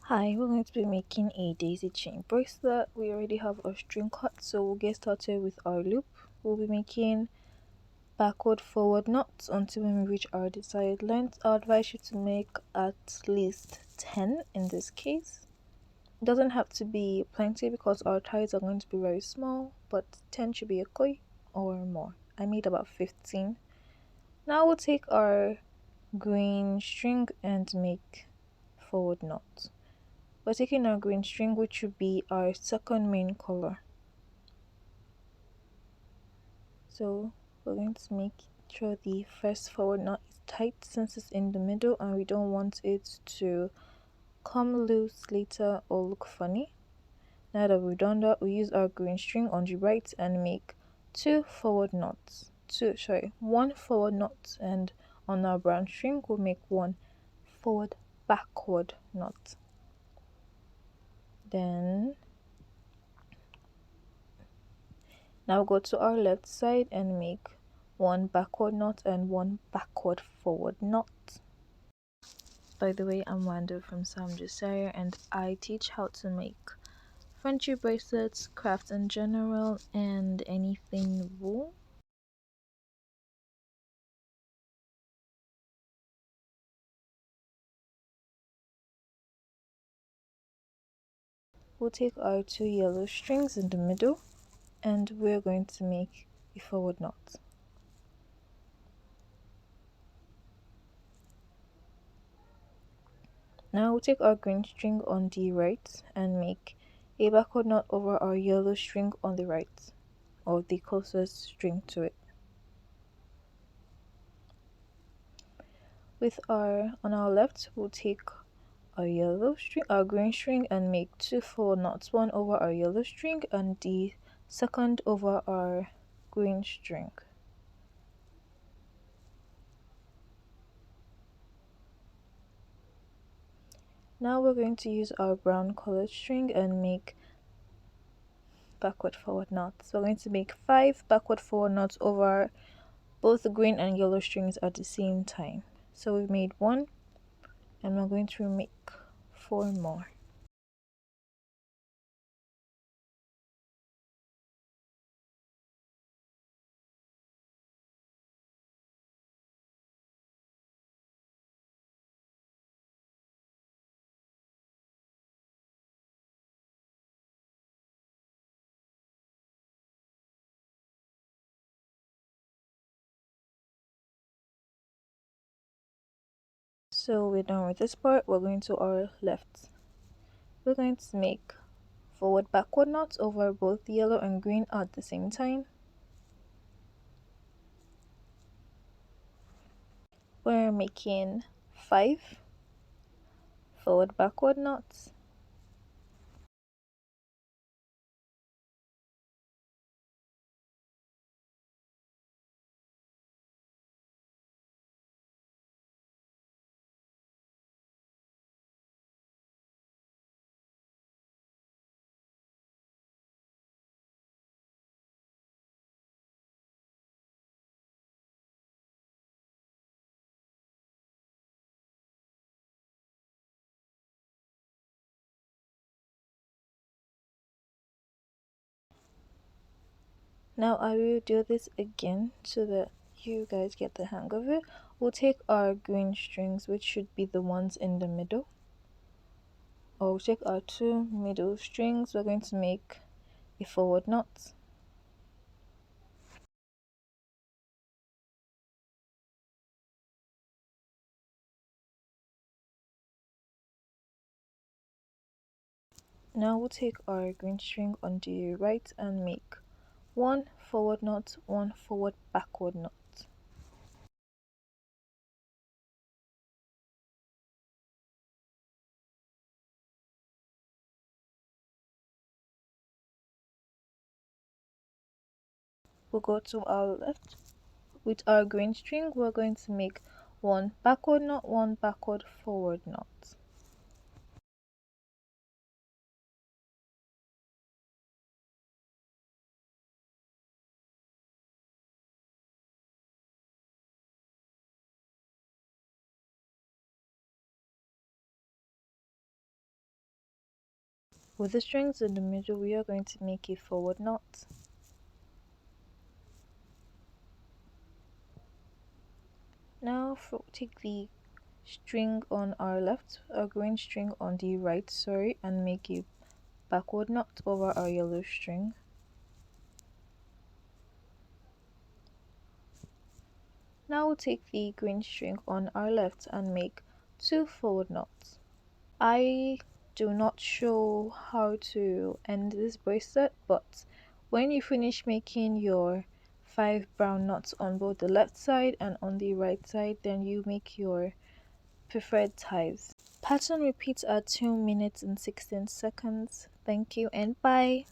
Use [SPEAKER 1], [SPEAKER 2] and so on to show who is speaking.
[SPEAKER 1] Hi, we're going to be making a daisy chain bracelet. We already have our string cut, so we'll get started with our loop. We'll be making backward forward knots until when we reach our desired length. I advise you to make at least 10 in this case. It doesn't have to be plenty because our ties are going to be very small, but 10 should be okay or more. I made about 15. Now we'll take our green string and make forward knots. We're taking our green string, which would be our second main color. So we're going to make sure the first forward knot is tight since it's in the middle and we don't want it to come loose later or look funny. Now that we've done that, we use our green string on the right and make one forward knot, and on our brown string we'll make one forward backward knot. Then now go to our left side and make one backward knot and one backward forward knot. By the way, I'm Wanda from Sam Desire and I teach how to make friendship bracelets, crafts in general, and anything wool. We'll take our two yellow strings in the middle and we're going to make a forward knot. Now we'll take our green string on the right and make a backward knot over our yellow string on the right, or the closest string to it. On our left, we'll take our green string and make two forward knots, one over our yellow string and the second over our green string. Now we're going to use our brown colored string and make backward forward knots. We're going to make 5 backward forward knots over both the green and yellow strings at the same time. So we've made 1 and we're going to make 4 more. So we're done with this part. We're going to our left. We're going to make forward backward knots over both yellow and green at the same time. We're making 5 forward backward knots. Now I will do this again so that you guys get the hang of it. We'll take our green strings, which should be the ones in the middle, or we'll take our 2 middle strings. We're going to make a forward knot. Now we'll take our green string on the right and make 1 forward knot, 1 forward backward knot. We'll go to our left. With our green string, we're going to make 1 backward knot, 1 backward forward knot. With the strings in the middle, we are going to make a forward knot. Now take the string on our left, our green string on the right, and make a backward knot over our yellow string. Now we'll take the green string on our left and make 2 forward knots. I do not show how to end this bracelet, but when you finish making your 5 brown knots on both the left side and on the right side, then you make your preferred ties. Pattern repeats at 2 minutes and 16 seconds. Thank you and bye.